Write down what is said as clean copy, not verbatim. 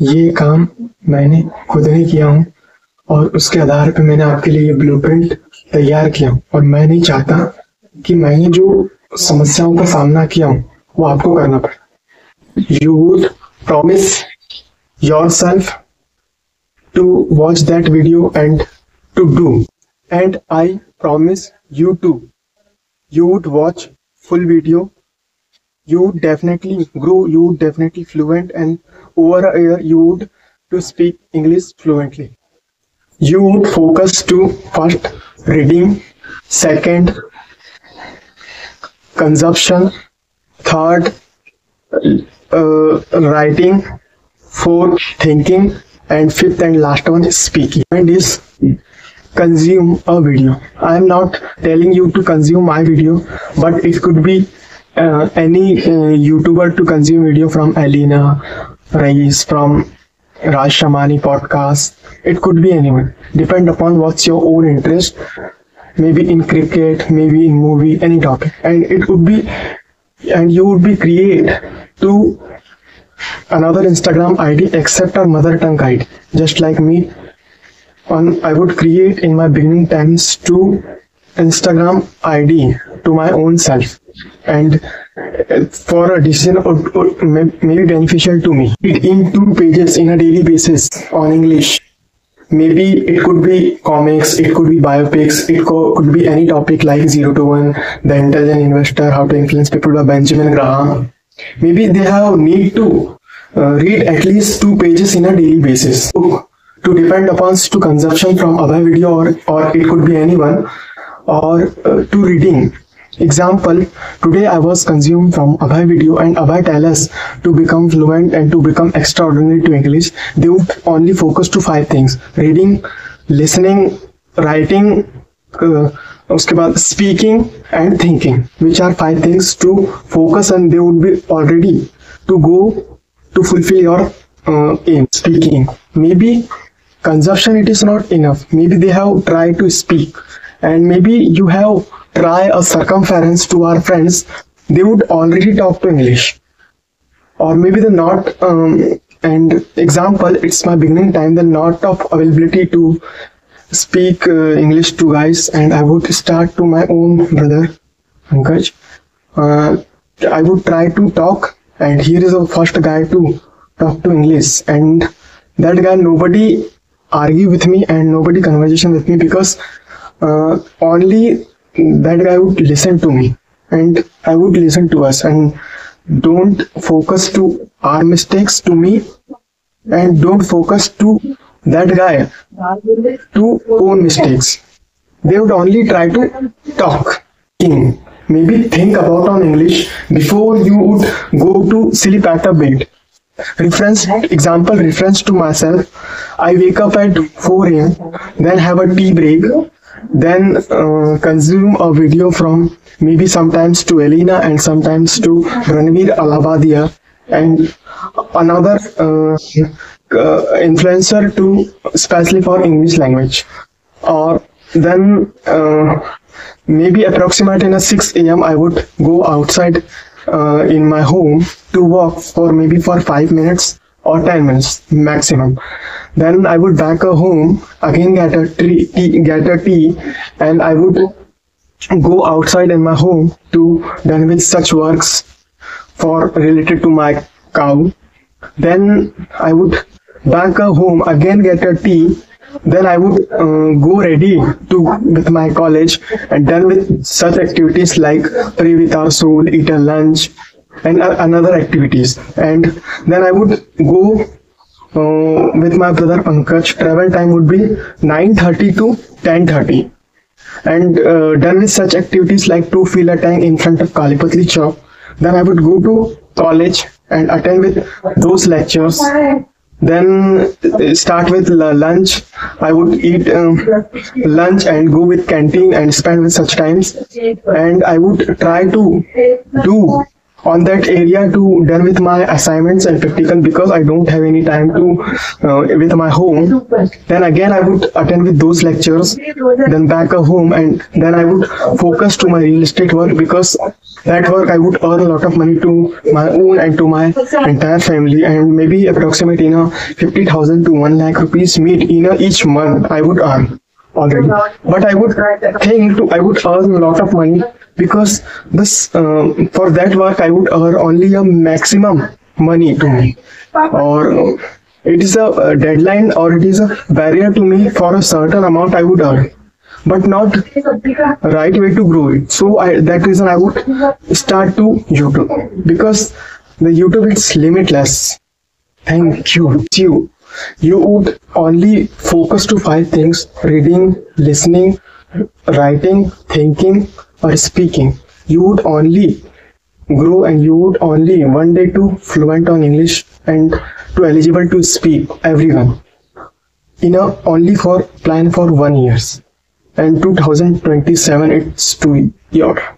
ये काम मैंने खुद ही किया हूँ और उसके आधार पे मैंने आपके लिए ये ब्लूप्रिंट तैयार किया हूँ। और मैं नहीं चाहता कि मैंने जो समस्याओं का सामना किया हूँ वो आपको करना पड़े। You would promise yourself to watch that video and to do, and I promise you to, you would watch full video, you would definitely grow, you would definitely fluent, and over a year you would to speak English fluently. You would focus to first reading, second consumption, third writing, fourth thinking, and fifth and last one is speaking. And is consume a video. I am not telling you to consume my video, but it could be any YouTuber to consume video from Alina Rais, from Raj Shamani podcast. It could be anyone. Depend upon what's your own interest. Maybe in cricket, maybe in movie, any topic. And it would be, and you would be create to another Instagram ID except our mother tongue ID, just like me. I would create in my beginning times two Instagram ID to my own self, and for a decision or maybe beneficial to me. In 2 pages in a daily basis on English. Maybe it could be comics, it could be biopics, it could be any topic like 0 to 1, The Intelligent Investor, How to Influence People by Benjamin Graham. Maybe they have need to read at least 2 pages in a daily basis. To depend upon to consumption from Abhay video, or it could be anyone, or to reading. Example, today I was consumed from Abhay video, and Abhay tell us to become fluent and to become extraordinary to English. They would only focus to 5 things: reading, listening, writing, उसके बाद speaking and thinking, which are 5 things to focus, and they would be already to go to fulfill your aim. Speaking, maybe consumption it is not enough. Maybe they have tried to speak, and maybe you have try a circumference to our friends. They would already talk to English, or maybe the not and example, it's my beginning time, the not of availability to speak English to guys, and I would start to my own brother Pankaj. I would try to talk, and here is the first guy to talk to English, and that guy nobody argue with me and nobody conversation with me, because only that guy would listen to me and I would listen to us, and don't focus to our mistakes to me, and don't focus to that guy to own mistakes. They would only try to talk. Maybe think about on English before you would go to sleep at a bed. Reference to myself. I wake up at 4 a.m, then have a tea break, then consume a video from maybe sometimes to Elena and sometimes to Ranveer Allahabadia and another influencer to especially for English language. Or then maybe approximately in a 6 a.m. I would go outside in my home to walk for maybe for 5 minutes or 10 minutes maximum. Then I would back home, again get a tea, and I would go outside in my home to done with such works for related to my cow. Then I would back home, again get a tea. Then I would go ready to with my college and done with such activities like pray with our soul, eat a lunch, and another activities. And then I would go with my brother Pankaj. Travel time would be 9:30 to 10:30, and done with such activities like to fill a tank in front of Kalipatli Chowk. Then I would go to college and attend with those lectures. Then start with lunch. I would eat lunch and go with canteen and spend with such times. And I would try to do on that area to done with my assignments and practical, because I don't have any time to with my home. Then again I would attend with those lectures, then back home, and then I would focus to my real estate work, because that work I would earn a lot of money to my own and to my entire family, and maybe approximate 50,000 to 1 lakh rupees meet each month I would earn already. But I would I would earn a lot of money, because this for that work I would earn only a maximum money to me, or it is a deadline, or it is a barrier to me for a certain amount I would earn, but not right way to grow it. So that reason I would start to YouTube, because the YouTube is limitless. Thank you. You would only focus to 5 things: reading, listening, writing, thinking, or speaking. You would only grow, and you would only one day to fluent on English and to eligible to speak everyone only for plan for 1 year, and 2027 it's 2 year.